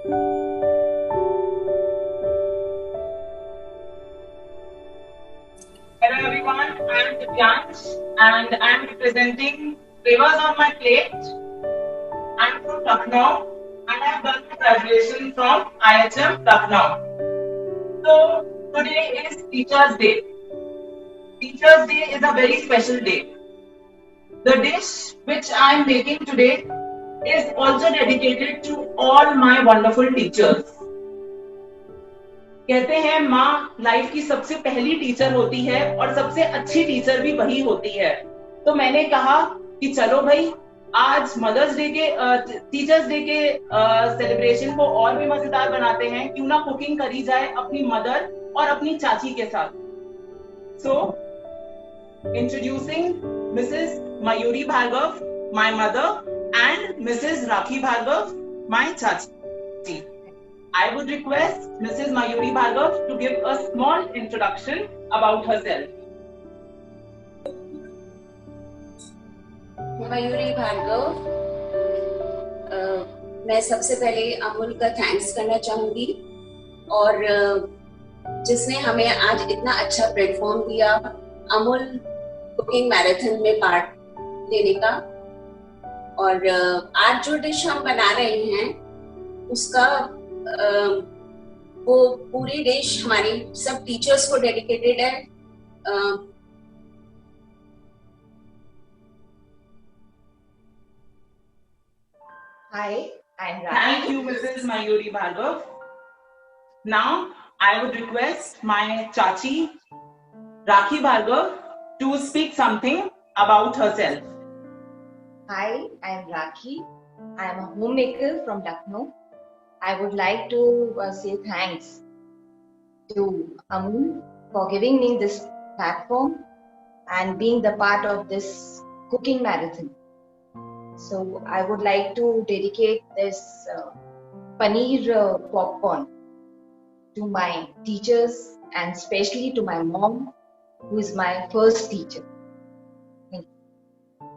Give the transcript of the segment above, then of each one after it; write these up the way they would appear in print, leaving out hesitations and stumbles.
Hello everyone, I am Divyansh and I am representing Flavors on my plate. I am from Lucknow and I have done my graduation from IHM Lucknow. So today is Teachers Day. Teachers Day is a very special day. The dish which I am making today is also dedicated to all my wonderful teachers. कहते हैं माँ life की सबसे पहली teacher होती है और सबसे अच्छी टीचर भी वही होती है। तो मैंने कहा कि चलो भाई आज मदर्स डे के टीचर्स डे के सेलिब्रेशन को और भी मजेदार बनाते हैं, क्यों ना कुकिंग करी जाए अपनी मदर और अपनी चाची के साथ। So introducing Mrs Mayuri Bhargav, my mother, and Mrs Rakhi Bhargav, my chachi. I would request Mrs. Mayuri Bhargav to give a small introduction about herself. Mayuri Bhargav, मैं सबसे पहले अमूल का थैंक्स करना चाहूंगी और जिसने हमें आज इतना अच्छा प्लेटफॉर्म दिया अमूल कुकिंग मैराथन में पार्ट लेने का। और आज जो डिश हम बना रहे हैं उसका वो पूरी डिश हमारी सब टीचर्स को डेडिकेटेड है। Hi, I'm Rakhi. Thank you, Mrs. Mayuri Bhargav. Now, I would request my chachi, Rakhi Bhargav, to speak something about herself. Hi, I'm Rakhi. I'm a homemaker from Lucknow. I would like to say thanks to Amul for giving me this platform and being the part of this cooking marathon. So I would like to dedicate this paneer popcorn to my teachers and especially to my mom, who is my first teacher. Thank you.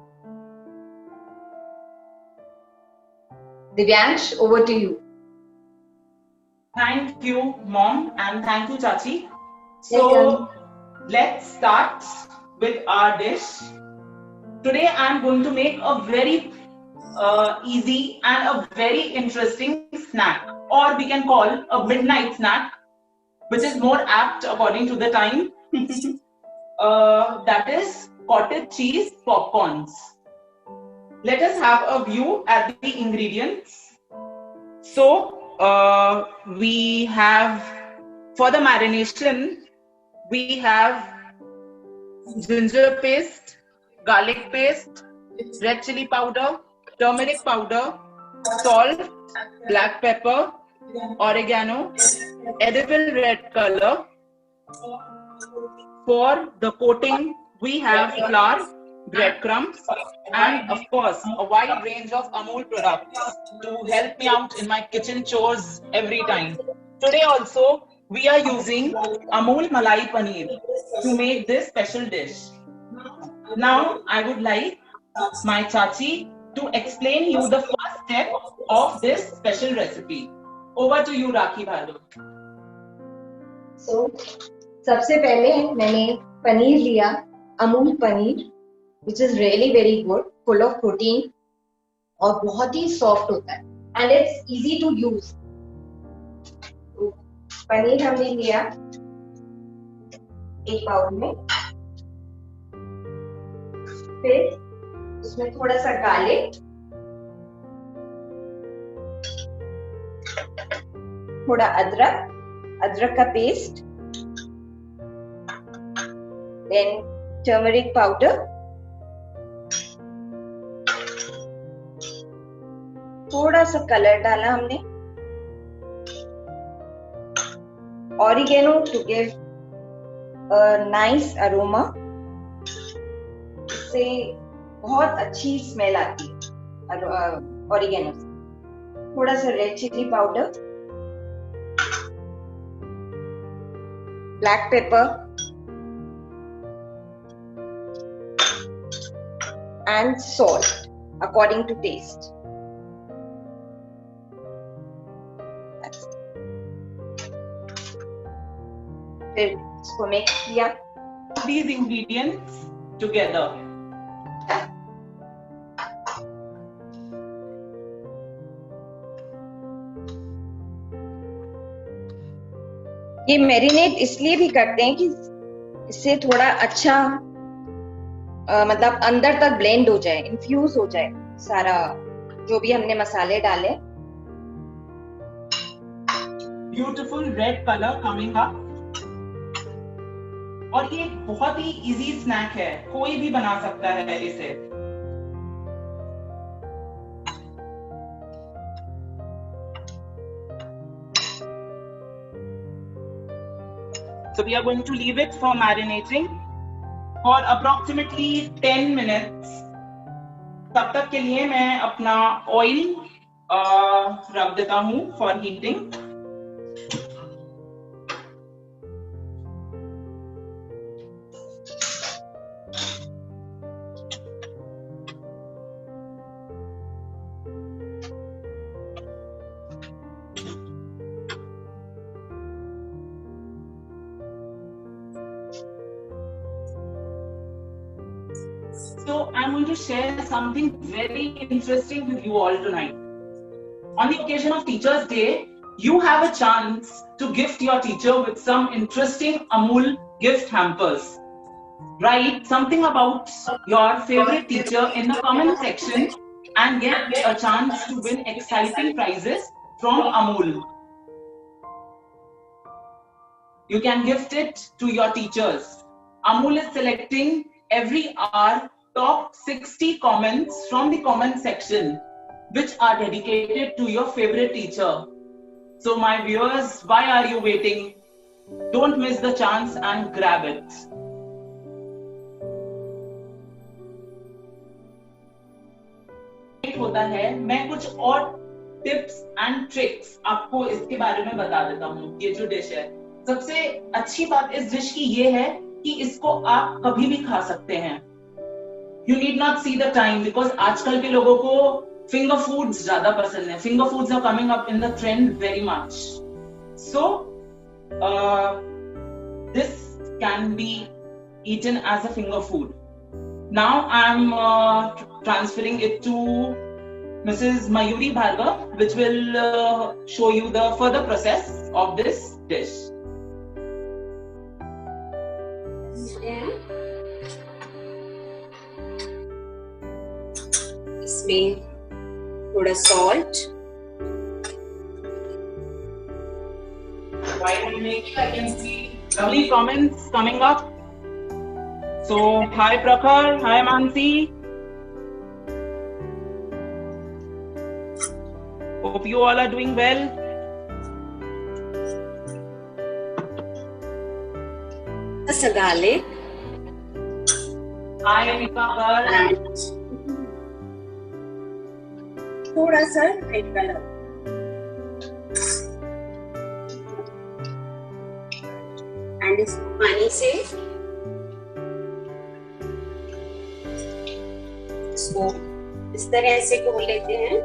Divyansh, over to you. Thank you, Mom, and thank you, Chachi. So, let's start with our dish. Today, I'm going to make a very easy and a very interesting snack, or we can call a midnight snack, which is more apt according to the time. That is cottage cheese popcorns. Let us have a view at the ingredients. So, we have, for the marination, we have ginger paste, garlic paste, red chili powder, turmeric powder, salt, black pepper, oregano, edible red color. For the coating, we have flour, breadcrumbs, and of course a wide range of Amul products to help me out in my kitchen chores every time. Today also we are using Amul Malai Paneer to make this special dish. Now I would like my chachi to explain you the first step of this special recipe. Over to you, Rakhi Bhargav. So, सबसे पहले मैंने पनीर लिया, Amul paneer, which is really very good, full of protein और बहुत ही soft होता है and it's easy to use. Paneer हमने लिया एक बाउल में, फिर उसमें थोड़ा सा गार्लिक, थोड़ा अदरक का पेस्ट, then turmeric powder, थोड़ा सा कलर डाला हमने, oregano to give a nice aroma, इससे बहुत अच्छी स्मेल आती है oregano से, थोड़ा सा red chili powder, black pepper and salt according to taste. फिर इसको मिक्स किया. These ingredients together. ये मैरिनेट इसलिए भी करते हैं कि इससे थोड़ा अच्छा मतलब अंदर तक ब्लेंड हो जाए, इन्फ्यूज हो जाए सारा जो भी हमने मसाले डाले. Beautiful red color coming up. और ये बहुत ही इजी स्नैक है, कोई भी बना सकता है इसे. So we are going to leave it for marinating for approximately 10 minutes. तब तक के लिए मैं अपना ऑयल रख देता हूँ for heating. So I'm going to share something very interesting with you all tonight. On the occasion of Teachers' Day, you have a chance to gift your teacher with some interesting Amul gift hampers. Write something about your favorite teacher in the comment section and get a chance to win exciting prizes from Amul. You can gift it to your teachers. Amul is selecting every hour top 60 comments from the comment section which are dedicated to your favorite teacher. So my viewers, why are you waiting? Don't miss the chance and grab it. होता है, मैं कुछ और tips and tricks आपको इसके बारे में बता देता हूँ. ये जो डिश है, सबसे अच्छी बात इस डिश की ये है कि इसको आप कभी भी खा सकते हैं. You need not see the time because आजकल के लोगों को finger foods ज्यादा पसंद है. Finger foods are coming up in the trend very much. So this can be eaten as a finger food. Now I'm transferring it to Mrs. Mayuri Bhargav, which will show you the further process of this dish. इसमें थोड़ा salt. While I'm making, I can see lovely comments coming up. So, hi Prakhar, hi Mansi. Hope you all are doing well. Some garlic. Hi Amika Bhatt. And थोड़ा सा red colour. And इसको पानी से इसको इस तरह से घोल लेते हैं.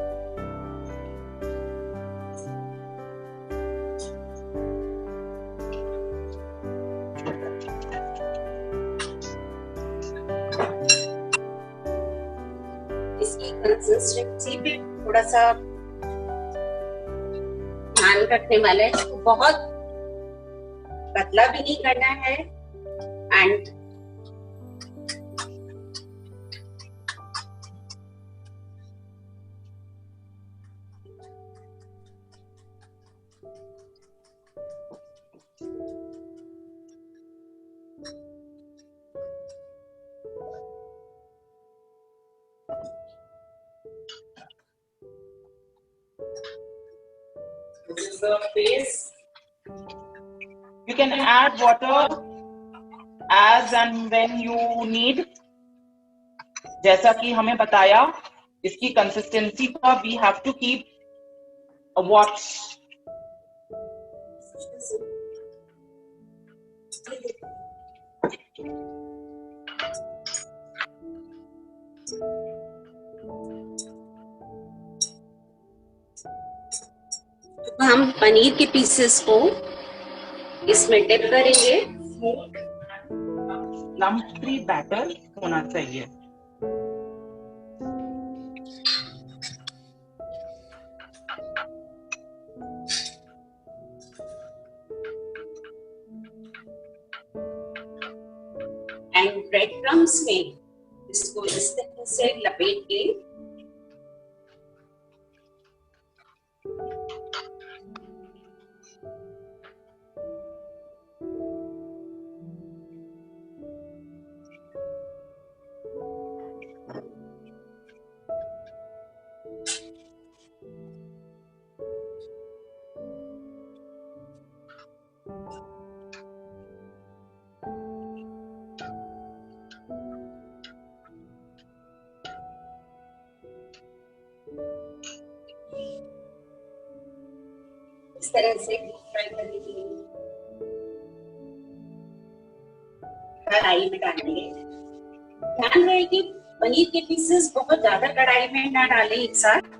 इसकी कंसिस्टेंसी भी थोड़ा सा ध्यान रखने वाला है. इसको बहुत पतला भी नहीं करना है and This is the base. You can add water as and when you need. जैसा कि हमें बताया, इसकी consistency का we have to keep a watch. हम पनीर के पीसेस को इसमें डिप करेंगे। लम्प फ्री बैटर होना चाहिए। एंड ब्रेड क्रम्स में इसको इस तरह से लपेट के इस तरह से फ्राई करने के लिए कढ़ाई में डालेंगे। ध्यान रहे कि पनीर के पीसेस बहुत ज्यादा कढ़ाई में ना डालें एक साथ।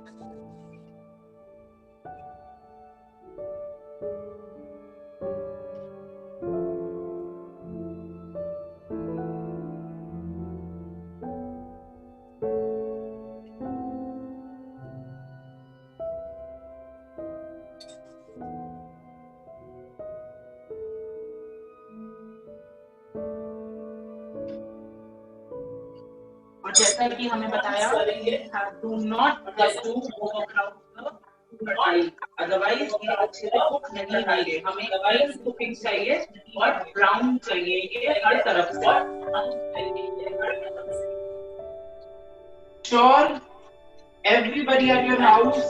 और जैसा कि हमें बताया, do not get to overcrowd, otherwise ये अच्छे से कुक नहीं होंगे। हमें ऑयल कुकिंग चाहिए और ब्राउन चाहिए ये हर तरफ से। Sure, everybody at your house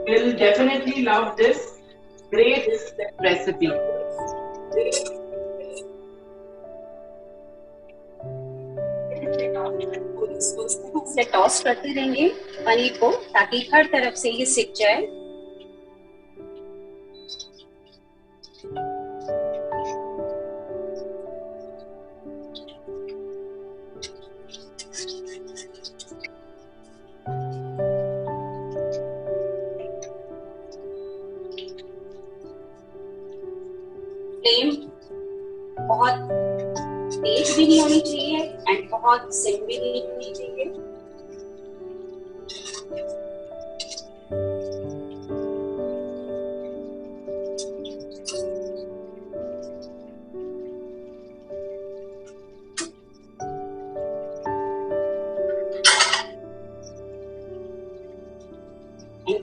will definitely love this great recipe. से टॉस करते रहेंगे पनीर को ताकि हर तरफ से ये सिक जाए। फ्लेम बहुत तेज भी नहीं होनी चाहिए एंड बहुत सिम भी नहीं होनी चाहिए।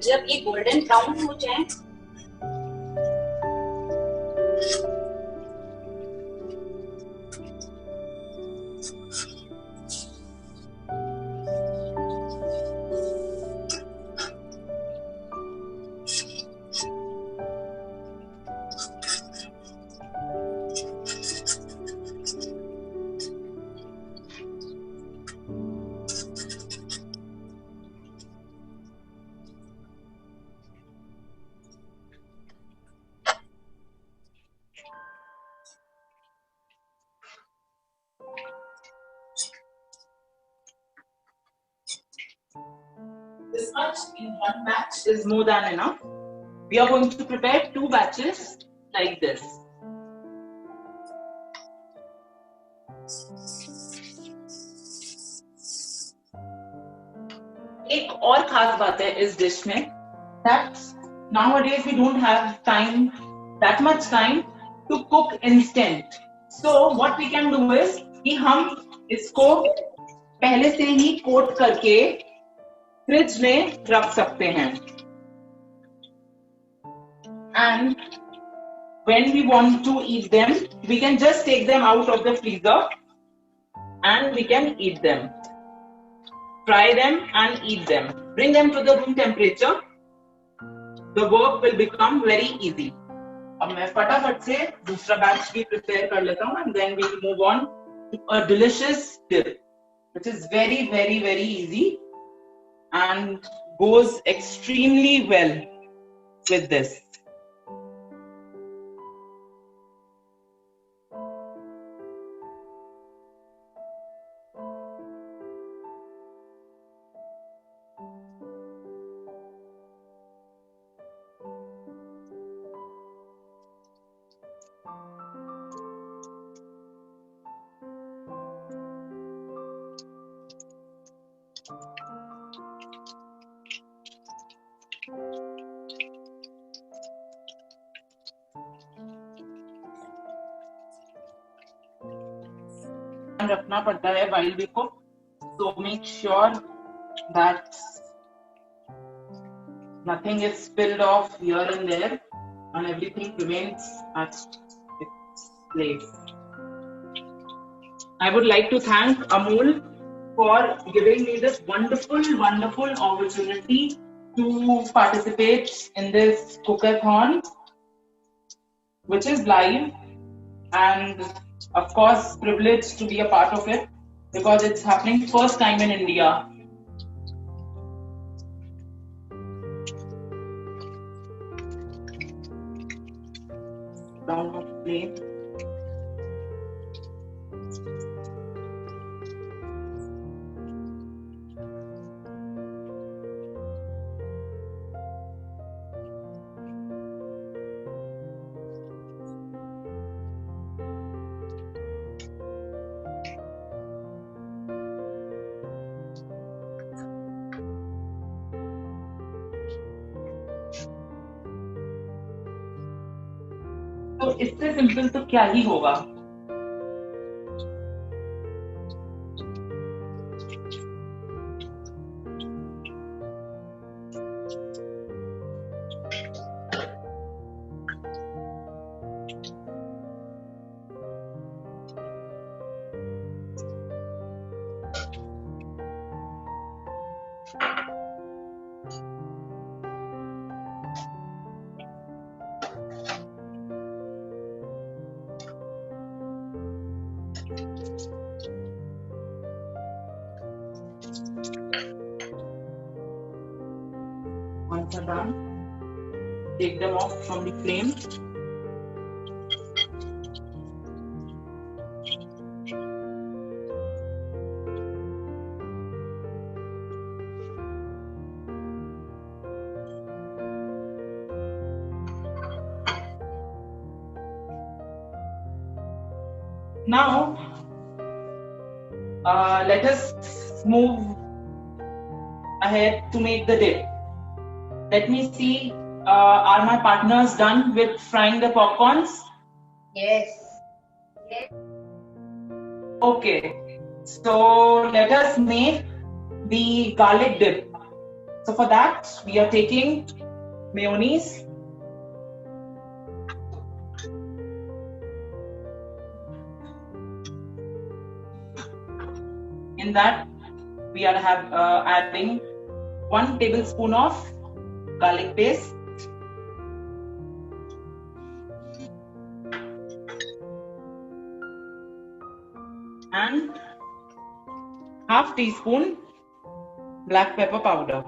जब ये गोल्डन ब्राउन हो जाए This much in one batch is more than enough. We are going to prepare 2 batches like this. एक और खास बात है इस डिश में, that nowadays we don't have that much time to cook instant. So what we can do is कि हम इसको पहले से ही कोट करके फ्रिज में रख सकते हैं, and when we want to eat them we can just take them out of the freezer and we can eat them, fry them and eat them, bring them to the room temperature. The work will become very easy. अब मैं फटाफट से दूसरा batch भी prepare कर लेता हूँ and then we will move on to a delicious dip which is very very very easy and goes extremely well with this. रखना पड़ता है while we cook. So make sure that nothing is spilled off here and there, and everything remains at its place. I would like to thank Amul for giving me this wonderful opportunity to participate in this cookathon, which is live, and of course privileged to be a part of it because it's happening first time in India. Down of flame. तो इससे simple तो क्या ही होगा. Once are done, take them off from the flame. Now, let us move ahead to make the dip. Let me see, are my partners done with frying the popcorns? Yes. Okay, so let us make the garlic dip. So for that, we are taking mayonnaise. In that, we are adding 1 tablespoon of garlic paste, and half teaspoon black pepper powder.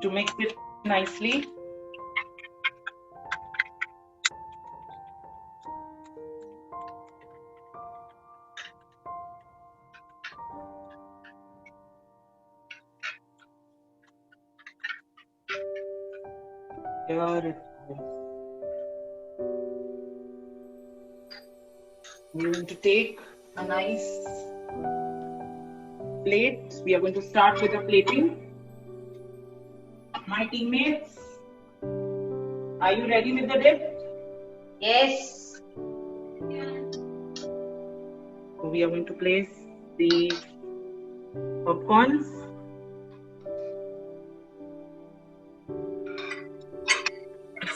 To mix it nicely. Here it is. We're going to take a nice plate. We are going to start with the plating. My teammates, are you ready with the dip? Yes. So we are going to place the popcorns.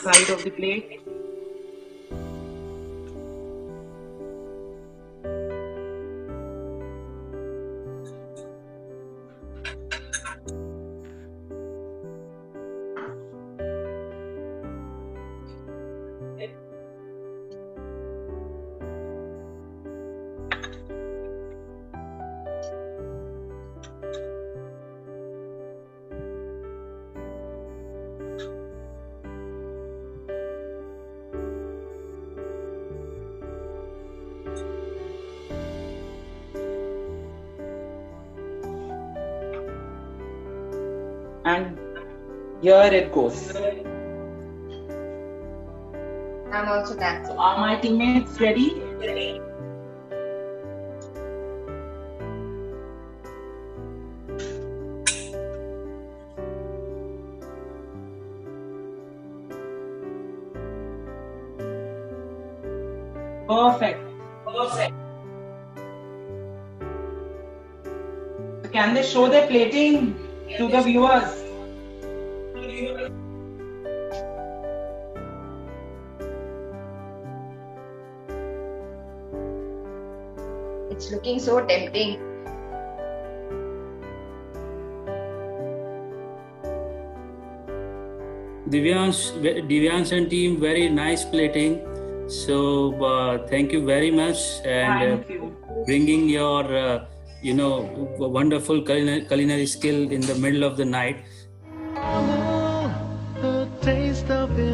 Side of the plate. And here it goes. I'm also done. So are my teammates ready? Perfect. Can they show their plating to the viewers? It's looking so tempting. Divyansh and team, very nice plating. So thank you very much, and bringing your wonderful culinary skill in the middle of the night. The taste of it.